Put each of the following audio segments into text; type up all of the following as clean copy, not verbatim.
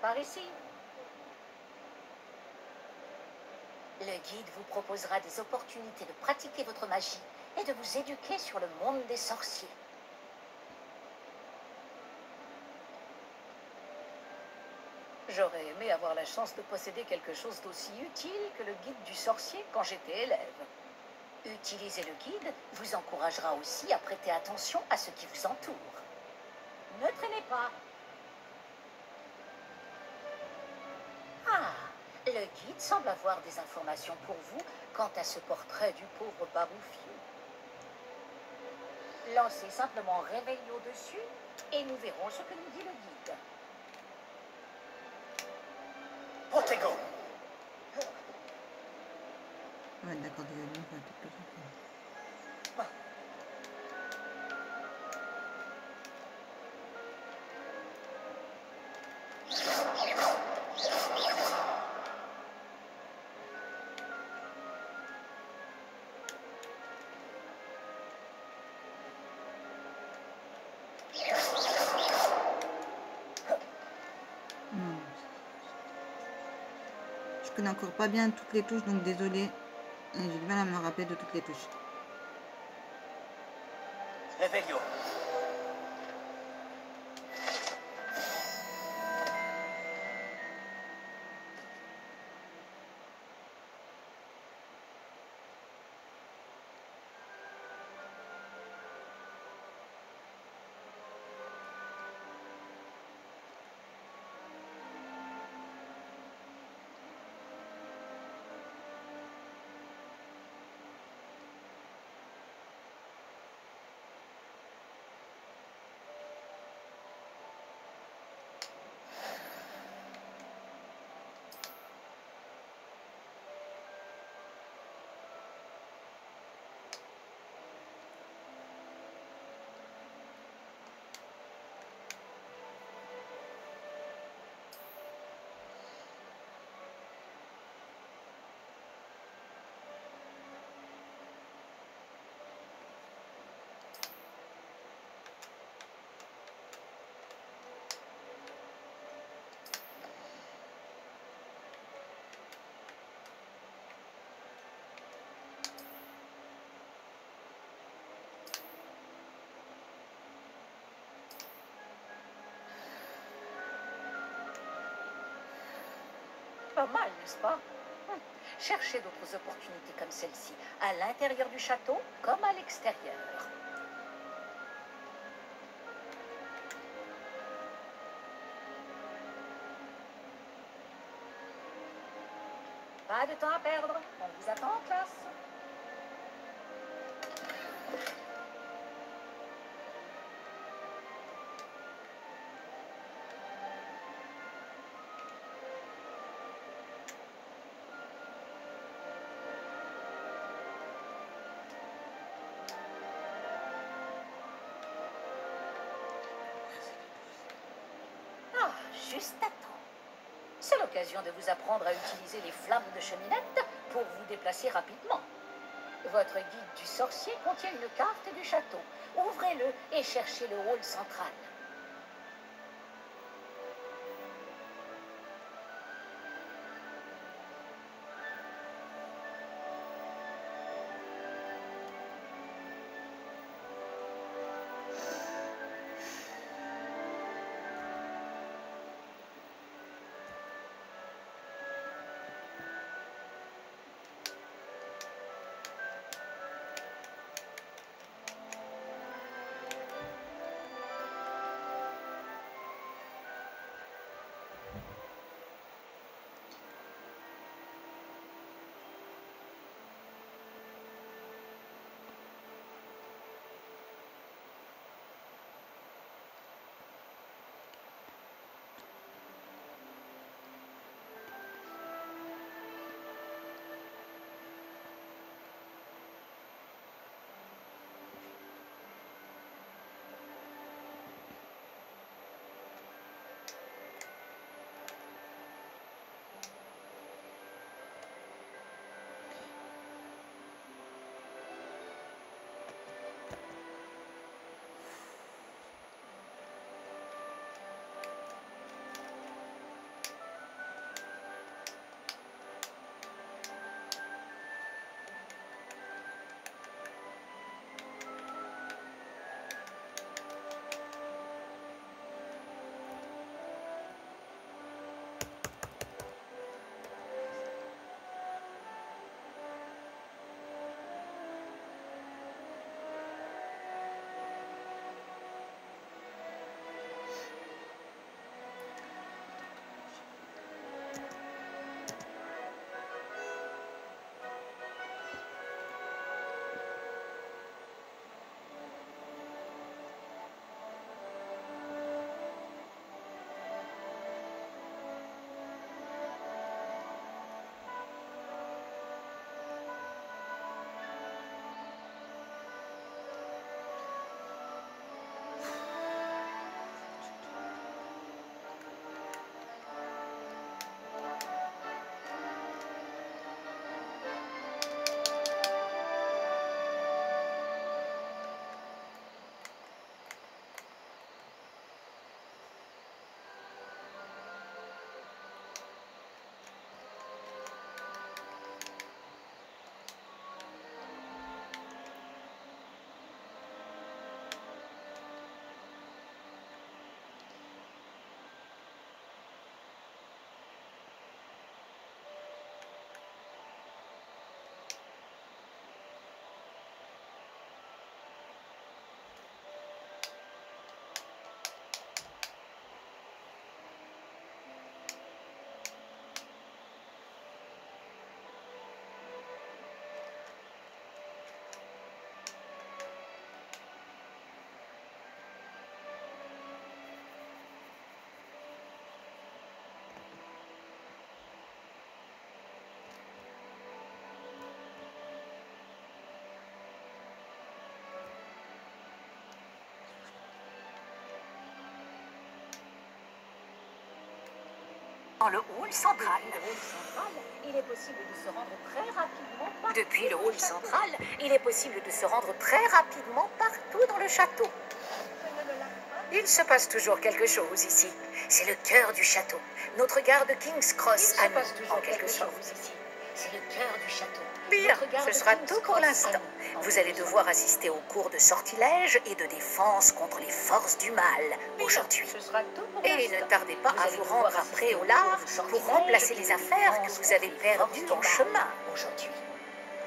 par ici. Le guide vous proposera des opportunités de pratiquer votre magie et de vous éduquer sur le monde des sorciers. J'aurais aimé avoir la chance de posséder quelque chose d'aussi utile que le guide du sorcier quand j'étais élève. Utiliser le guide vous encouragera aussi à prêter attention à ce qui vous entoure. Ne traînez pas. Ah, le guide semble avoir des informations pour vous quant à ce portrait du pauvre Baroufiou. Lancez simplement réveil au-dessus et nous verrons ce que nous dit le guide. Protego. Ouais, d'accord, déjà, on va tout le temps. Je connais encore pas bien toutes les touches, donc désolé. J'ai du mal à me rappeler de toutes les touches. Revelio. Pas mal, n'est-ce pas? Cherchez d'autres opportunités comme celle-ci, à l'intérieur du château comme à l'extérieur. Pas de temps à perdre, on vous attend en classe. Ah, juste à temps. C'est l'occasion de vous apprendre à utiliser les flammes de cheminette pour vous déplacer rapidement. Votre guide du sorcier contient une carte du château. Ouvrez-le et cherchez le hall central. dans le hall central. Il est possible de se rendre très rapidement partout. Depuis le hall central, il est possible de se rendre très rapidement partout dans le château. Il se passe toujours quelque chose ici. C'est le cœur du château. Notre gare de King's Cross à nous, en quelque chose ici. C'est le cœur du château. Bien, ce sera tout pour l'instant. Vous allez devoir assister aux cours de sortilège et de défense contre les forces du mal aujourd'hui. Et ne tardez pas à vous rendre à Préolard pour remplacer les affaires que vous avez perdues en chemin aujourd'hui.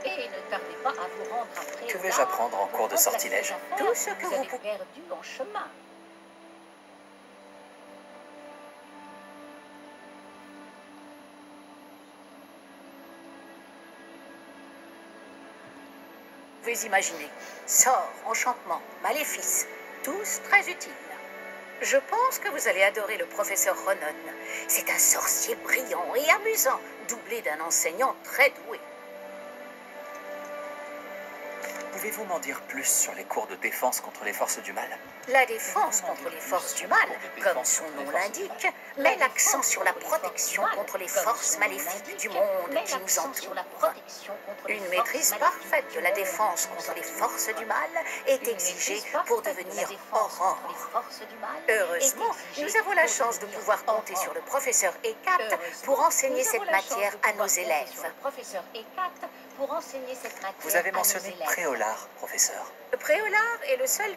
Et ne tardez pas à vous rendre à Préolard. Que vais-je apprendre en cours de sortilège? Tout ce que vous avez perdu en chemin. Vous pouvez imaginer, sorts, enchantements, maléfices, tous très utiles. Je pense que vous allez adorer le professeur Ronon. C'est un sorcier brillant et amusant, doublé d'un enseignant très doué. Pouvez-vous m'en dire plus sur les cours de défense contre les forces du mal? La défense contre les forces du mal, comme son nom l'indique, met l'accent sur la protection contre les forces maléfiques du monde qui nous entoure. Une maîtrise parfaite de la défense contre les forces du mal est exigée pour devenir Aurore. Heureusement, nous avons la chance de pouvoir compter sur le professeur Hécate pour enseigner cette matière à nos élèves. Vous avez mentionné Préolard, professeur. Le Préolard est le seul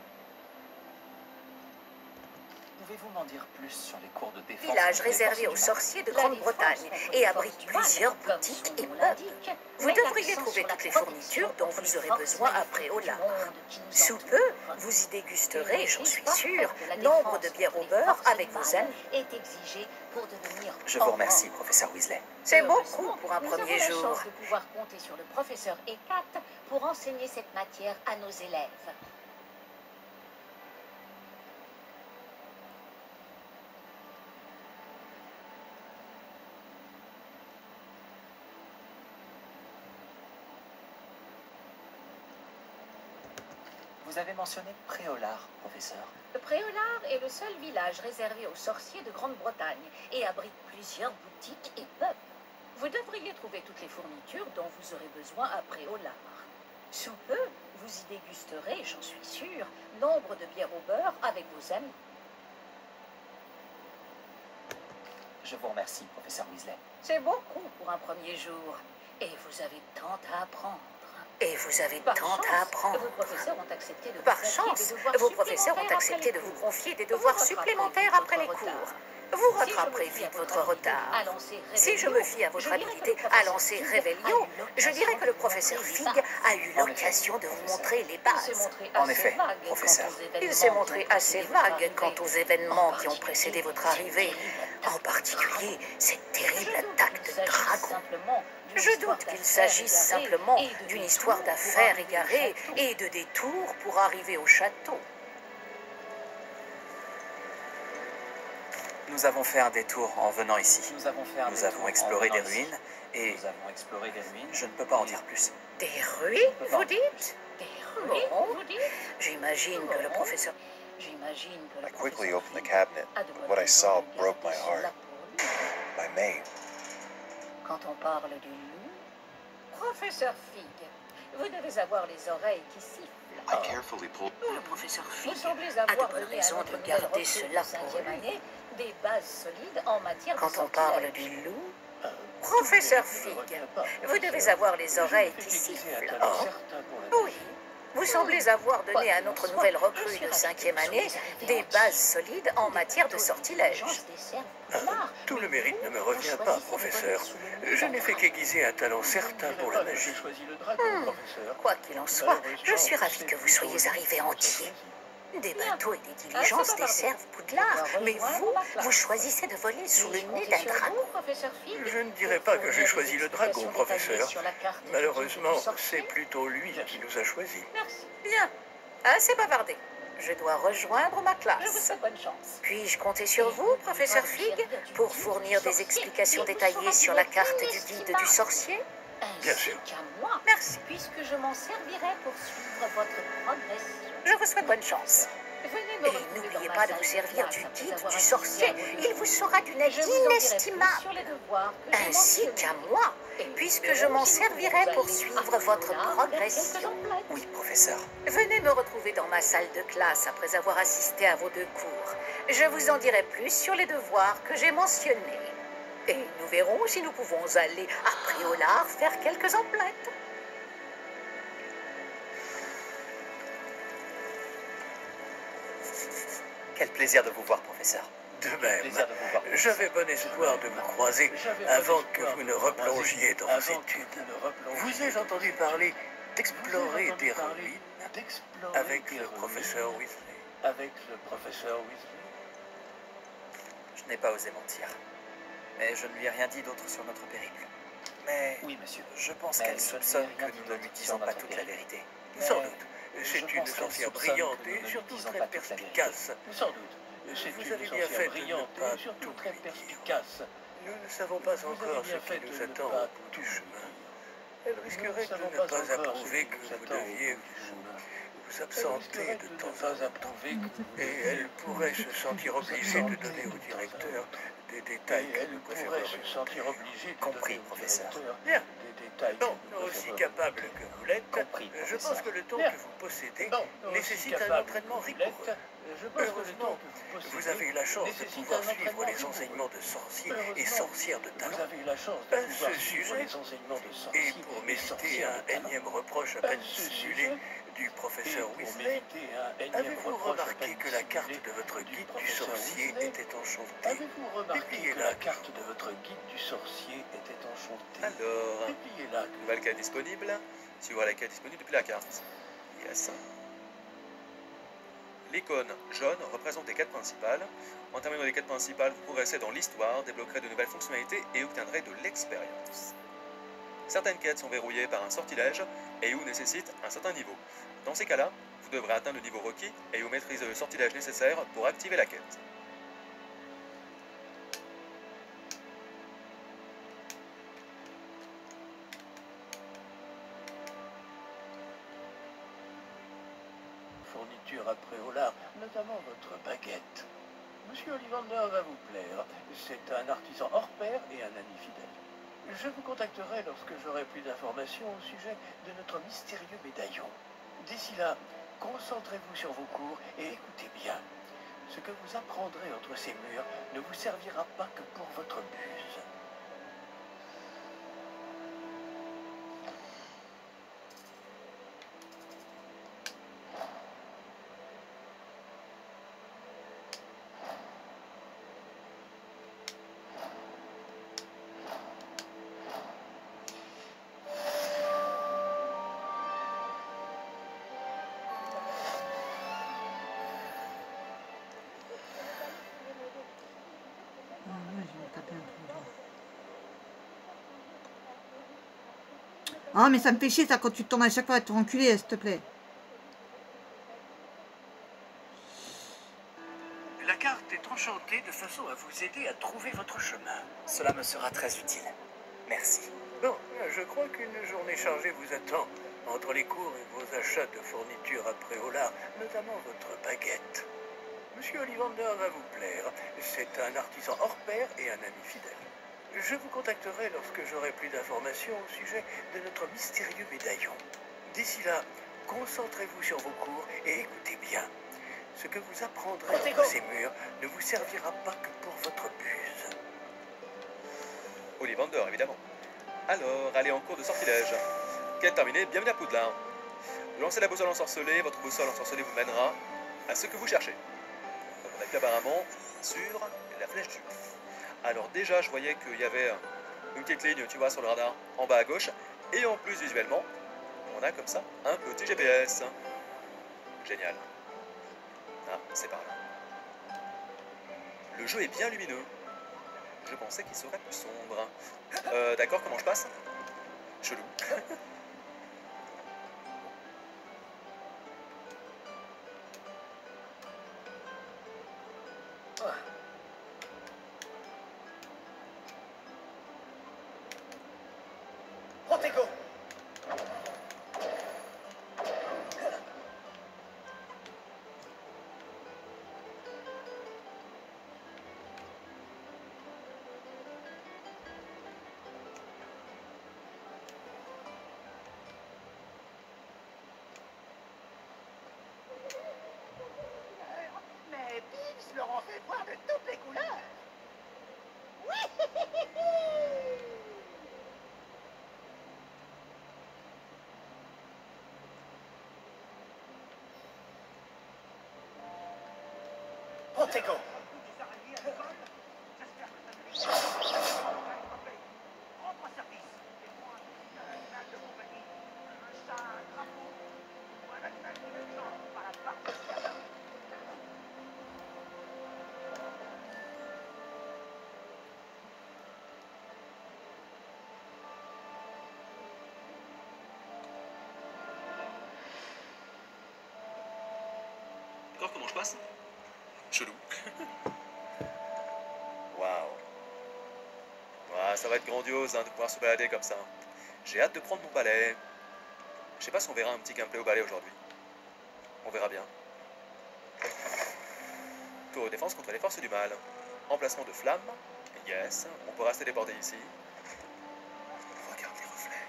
Pouvez-vous m'en dire plus sur les cours de défense? village réservé aux sorciers de Grande-Bretagne et abrite plusieurs boutiques et pubs. Vous devriez trouver toutes les fournitures dont vous aurez besoin à Préolard. Sous peu, vous y dégusterez, j'en suis sûre, nombre de bières au beurre avec vos amis. Je vous remercie, professeur Weasley. C'est beaucoup pour un premier jour. Nous avons la chance de pouvoir compter sur le professeur Hécate pour enseigner cette matière à nos élèves. Vous avez mentionné Préolard, professeur. Le Préolard est le seul village réservé aux sorciers de Grande-Bretagne et abrite plusieurs boutiques et pubs. Vous devriez trouver toutes les fournitures dont vous aurez besoin à Préolard. Sous peu, vous y dégusterez, j'en suis sûre, nombre de bières au beurre avec vos amis. Je vous remercie, professeur Weasley. C'est beaucoup pour un premier jour. Et vous avez tant à apprendre. Et vous avez tant à apprendre. Par chance, vos professeurs ont accepté de vous confier des devoirs supplémentaires après les cours. Vous rattraperez vite votre retard. Si je me fie à votre habilité à lancer Réveillon, je dirais que le professeur Fig a eu l'occasion de vous montrer les bases. En effet, professeur. Il s'est montré assez vague quant aux événements qui ont précédé votre arrivée, en particulier cette terrible attaque de dragon. Je doute qu'il s'agisse simplement d'une histoire d'affaires égarées et de détours pour arriver au château. Nous avons fait un détour en venant ici. Nous avons exploré des ruines et je ne peux pas en dire plus. Des ruines, vous dites? Bon, j'imagine que le professeur... I quickly opened the cabinet. What I saw broke my heart. My maid. Quand on parle du loup, professeur Fig, vous devez avoir les oreilles qui sifflent. I carefully pulled. Le professeur Fig a de bonnes raisons de garder cela pour lui. Des bases solides en matière de sortilège. Quand on parle du loup, professeur Fig, vous devez avoir les oreilles qui sifflent. Oh, oui. Vous semblez avoir donné à notre nouvelle recrue de 5e année des bases solides en matière de sortilège. Tout le mérite ne me revient pas, professeur. Je n'ai fait qu'aiguiser un talent certain pour la magie. Quoi qu'il en soit, je suis ravie que vous soyez arrivé entier. Des bateaux et des diligences desservent Poudlard, mais vous choisissez de voler sous le nez d'un dragon. Je ne dirais pas que j'ai choisi le dragon, professeur. Malheureusement, c'est plutôt lui qui nous a choisis. Bien, assez bavardé. Je dois rejoindre ma classe. Je vous souhaite bonne chance. Puis-je compter sur vous, professeur Fig, pour fournir des explications détaillées sur la carte du guide du sorcier? Bien sûr. Merci. Puisque je m'en servirai pour suivre votre progression. Je vous souhaite bonne chance. Et n'oubliez pas de vous servir du guide du sorcier. Il vous sera d'une aide inestimable. Ainsi qu'à moi, puisque je m'en servirai pour suivre votre progression. Oui, professeur. Venez me retrouver dans ma salle de classe après avoir assisté à vos 2 cours. Je vous en dirai plus sur les devoirs que j'ai mentionnés. Et nous verrons si nous pouvons aller à Préolard faire quelques emplettes. Quel plaisir de vous voir, professeur. De même, j'avais bon espoir de vous croiser avant que vous ne replongiez dans vos études. Vous ai entendu parler d'explorer des ruines avec le professeur Weasley. Je n'ai pas osé mentir. Mais je ne lui ai rien dit d'autre sur notre périple. Mais oui, monsieur, je pense qu'elle soupçonne que nous ne lui disons pas toute la vérité. Sans doute. C'est une sorcière brillante et surtout très perspicace. Vous avez bien fait de ne pas tout lui dire. Nous ne savons pas encore ce qui nous attend au bout du chemin. Elle risquerait de ne pas approuver que vous deviez vous absenter de temps en temps. Et elle pourrait se sentir obligée de donner au directeur des détails qu'elle préférerait. Compris, professeur. Bien. Non, aussi capable que vous l'êtes, je pense que le don que vous possédez nécessite un entraînement rigoureux. Heureusement, vous avez eu la chance de pouvoir suivre les enseignements de sorciers et sorcières de talent. À ce sujet, et pour m'éviter un énième reproche à peine simulé du professeur Weasley, avez-vous remarqué que la carte de votre guide du sorcier était enchantée? Dépliez-la. Alors, nouvelle quête disponible. Suivre la quête disponible depuis la carte. Yes. L'icône jaune représente les quêtes principales. En terminant les quêtes principales, vous progresserez dans l'histoire, débloquerez de nouvelles fonctionnalités et obtiendrez de l'expérience. Certaines quêtes sont verrouillées par un sortilège et ou nécessitent un certain niveau. Dans ces cas-là, vous devrez atteindre le niveau requis et ou maîtriser le sortilège nécessaire pour activer la quête. Fourniture à Préolard, notamment votre baguette. Monsieur Ollivander va vous plaire. C'est un artisan hors pair et un ami fidèle. Je vous contacterai lorsque j'aurai plus d'informations au sujet de notre mystérieux médaillon. D'ici là, concentrez-vous sur vos cours et écoutez bien. Ce que vous apprendrez entre ces murs ne vous servira pas que pour votre buse. Oh, mais ça me fait chier ça quand tu tournes à chaque fois à te enculer, s'il te plaît. La carte est enchantée de façon à vous aider à trouver votre chemin. Cela me sera très utile. Merci. Bon, je crois qu'une journée chargée vous attend. Entre les cours et vos achats de fournitures à Préolard, notamment votre baguette. Monsieur Ollivander va vous plaire. C'est un artisan hors pair et un ami fidèle. Je vous contacterai lorsque j'aurai plus d'informations au sujet de notre mystérieux médaillon. D'ici là, concentrez-vous sur vos cours et écoutez bien. Ce que vous apprendrez entre ces murs ne vous servira pas que pour votre buse. Ollivander, évidemment. Alors, allez en cours de sortilège. Quête terminée, bienvenue à Poudlard. Lancez la boussole ensorcelée, votre boussole ensorcelée vous mènera à ce que vous cherchez. Donc on appuie apparemment sur la flèche du haut. Alors déjà, je voyais qu'il y avait une petite ligne, tu vois, sur le radar, en bas à gauche. Et en plus, visuellement, on a comme ça un petit GPS. Génial. Ah, c'est par là. Le jeu est bien lumineux. Je pensais qu'il serait plus sombre. D'accord, comment je passe? Chelou. Protego! Protego. D'accord, comment je passe? Chelou. Wow. Ouais, ça va être grandiose hein, de pouvoir se balader comme ça. J'ai hâte de prendre mon balai. Je sais pas si on verra un petit gameplay au balai aujourd'hui. On verra bien. Tour de défense contre les forces du mal. Emplacement de flamme. Yes. On pourra se téléporter ici. Regarde les reflets.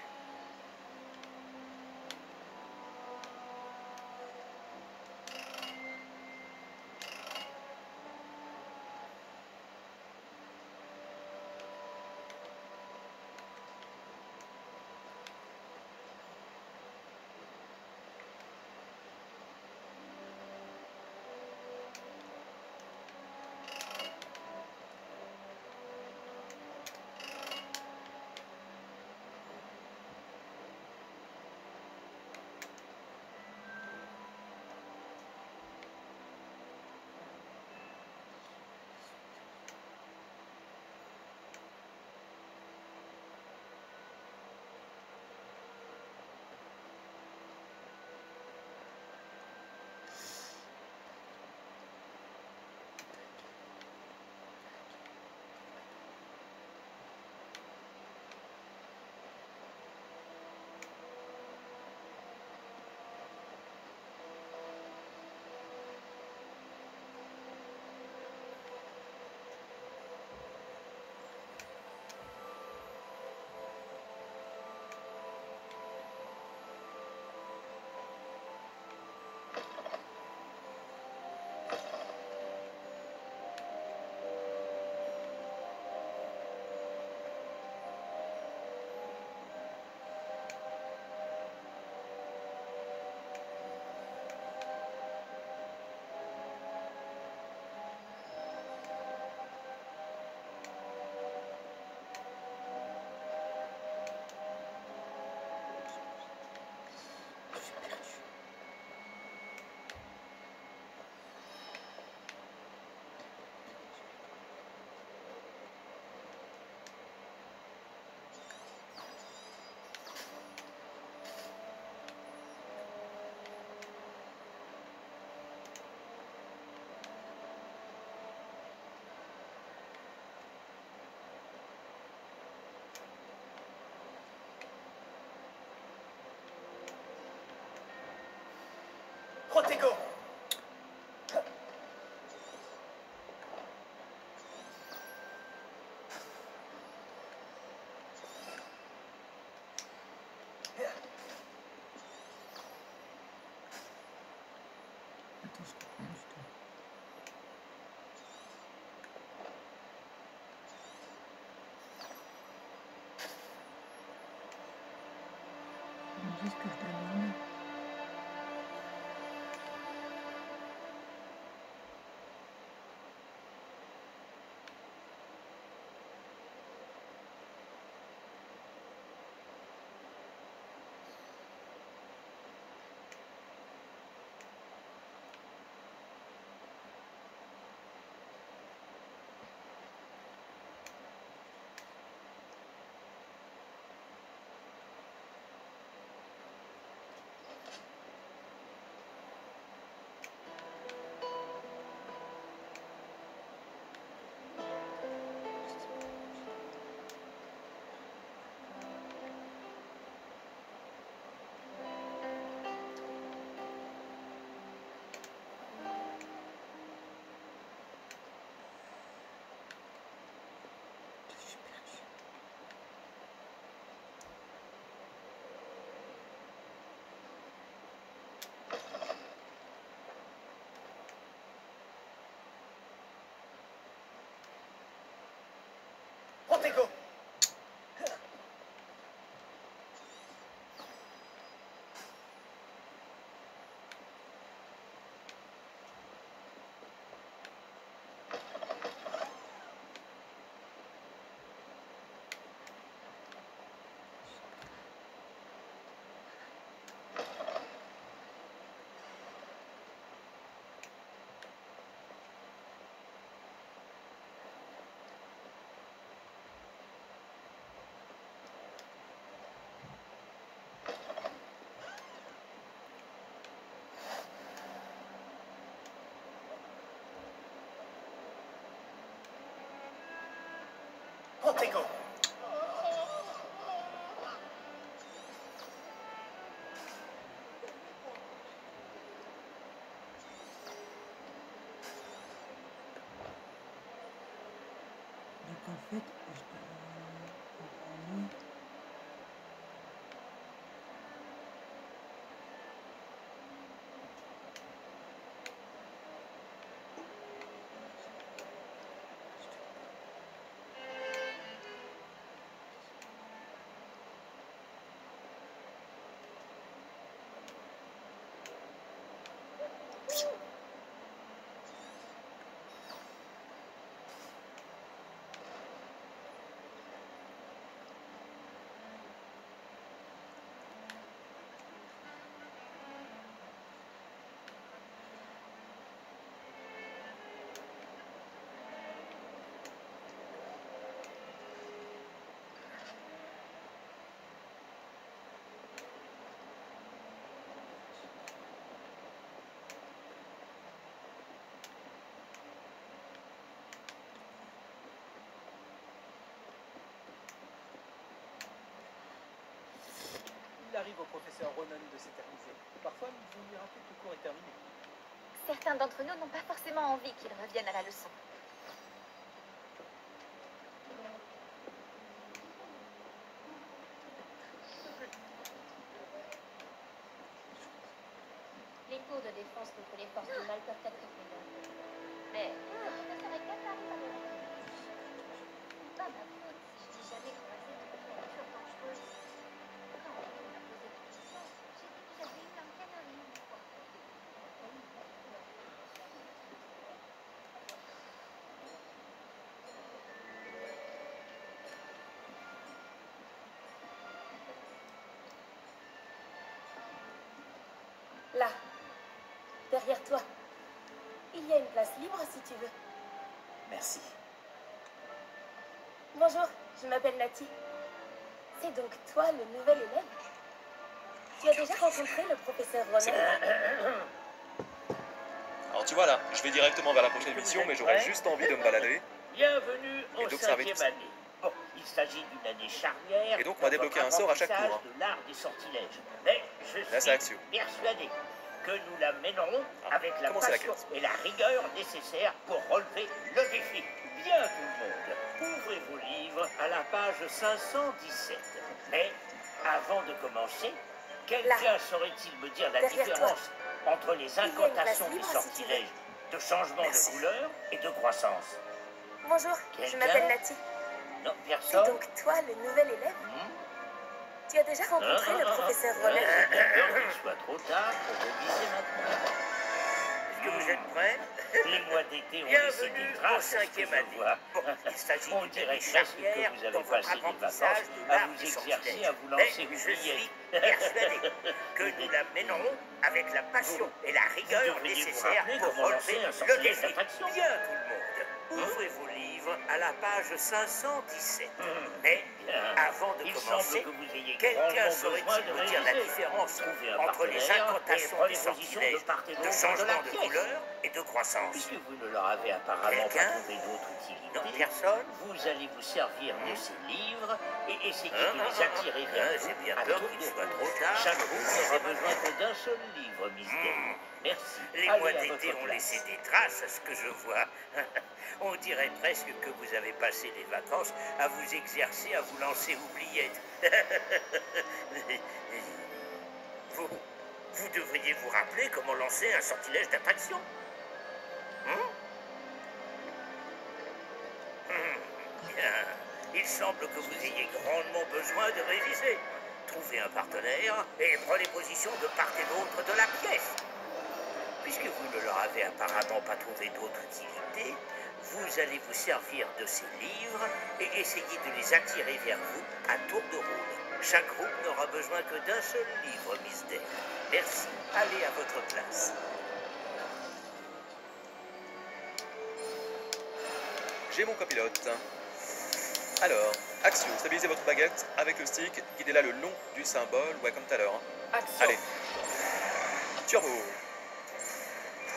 Protego. Attends, je comprends du tout. On me dit ce que je dois dormir. Protego. Donc en fait, je dois... Il arrive au professeur Ronan de s'éterniser. Parfois, nous lui rappelons que le cours est terminé. Certains d'entre nous n'ont pas forcément envie qu'il revienne à la leçon. Les cours de défense contre les forces du mal peuvent être effrayants. Mais le professeur Eckhart arrive à le rendre. Pas ma faute si je n'ai jamais croisé de créature dangereuse. Quand on m'a posé des questions, j'ai dit que j'avais eu un canari une fois. Là, derrière toi. Il y a une place libre si tu veux. Merci. Bonjour, je m'appelle Nati. C'est donc toi le nouvel élève? Tu as déjà rencontré le professeur Ronan? Alors tu vois là, je vais directement vers la prochaine mission, mais j'aurais juste envie de me balader. Bienvenue Et au d'observer tout 5e ça. année. Bon, il s'agit d'une année charnière. Et donc, on va débloquer un sort à chaque cours, hein. De l'art des sortilèges. Mais je Là, c'est suis Axio. persuadé que nous la mènerons avec la comment c'est la passion classe? et la rigueur nécessaires pour relever le défi. Bien tout le monde, ouvrez vos livres à la page 517. Mais avant de commencer, quelqu'un saurait-il me dire la Derrière différence entre les incantations libre, des si tu sortilèges de changement Merci. de couleur et de croissance? Bonjour, je Quelqu'un m'appelle Nati. Non, C'est personne. donc toi le nouvel élève? Tu as déjà rencontré le professeur J'ai Ronan? peur qu'il soit trop tard pour réviser maintenant. Est-ce que vous êtes prêts? Les mois d'été ont laissé des Bienvenue au traces, 5e année. Bon, il s'agit on d'une dirait année presque que charnière vous avez dans votre passé des apprentissage vacances de à l'art vous du exercer, sortilège. à vous lancer Mais une je billette. suis persuadé que nous la mènerons avec la passion et la rigueur devriez vous nécessaires rappeler pour comment lancer relever un le sortilège défi. d'attraction. Bien tout le monde, ouvrez vos livres à la page 517. Mais avant de Il commencer, semble que vous ayez quelqu'un grandement saurait-il besoin de me dire la réviser. différence Trouvez un entre les partenaire incantations et des prenez position sortilèges de part et de d'autre de la changement de pièce. couleur et de croissance? Puisque vous ne leur avez apparemment pas Quelqu'un? trouvé d'autre utilité, Non, personne? vous allez vous servir de ces livres et essayer de les attirer vers vous. J'ai bien à peur tour qu'il de soit rôle. trop tard. Chaque groupe n'aura besoin que d'un seul livre, Miss Day. Merci. Les Allez mois à votre d'été ont place. laissé des traces, à ce que je vois. On dirait presque que vous avez passé les vacances à vous exercer, à vous lancer oubliettes. Vous devriez vous rappeler comment lancer un sortilège d'attraction. Bien. Il semble que vous ayez grandement besoin de réviser. Trouvez un partenaire et prenez position de part et d'autre de la pièce. Puisque vous ne leur avez apparemment pas trouvé d'autre utilité, vous allez vous servir de ces livres et essayer de les attirer vers vous à tour de rôle. Chaque groupe n'aura besoin que d'un seul livre, Miss Day. Merci. Allez à votre place. J'ai mon copilote. Alors, Axio, stabilisez votre baguette avec le stick, guidez-la le long du symbole, ouais, comme tout à l'heure. Hein. Allez. Turbo.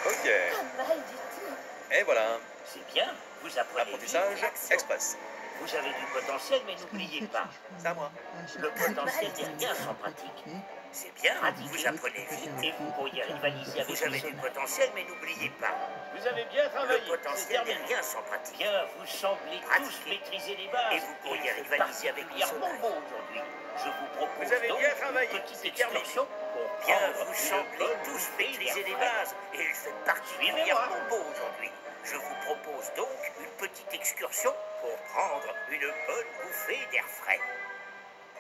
Ok. Pas mal du tout. Et voilà. C'est bien, vous apprenez Apprentissage vite. express. Vous avez du potentiel, mais n'oubliez pas. C'est à moi. Le potentiel n'est rien sans pratique. C'est bien, vous apprenez vite. Et vous pourriez rivaliser avec Vous avez du potentiel, mais n'oubliez pas. Vous avez bien travaillé. Le potentiel n'est rien sans pratique. Bien, vous semblez tous maîtriser les bases. Et vous pourriez rivaliser avec les particulièrement bon aujourd'hui. Je vous propose Vous avez donc bien travaillé. une petite C'est terminé. excursion pour Bien, prendre vous une semblez bonne tous bouffée maîtriser d'air les frais. bases et ils font particulièrement beau aujourd'hui. Je vous propose donc une petite excursion pour prendre une bonne bouffée d'air frais.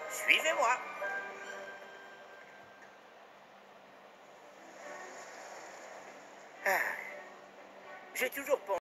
Suivez-moi. J'ai toujours pensé